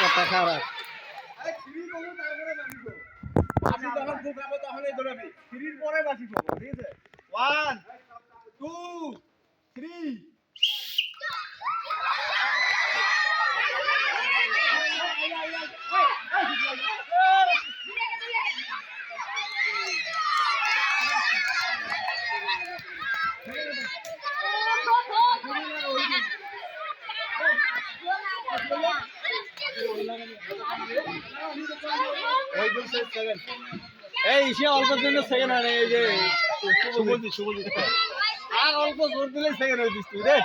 কথা খারাপ পরে বাসি করবো ঠিক আছে 1 2 3 এই সে অল্প জন্য সেকেন্ড আনে এই যে শুভজিৎ আর অল্প জোর দিলেই সেকেন্ড হয়ে দিস তুই রে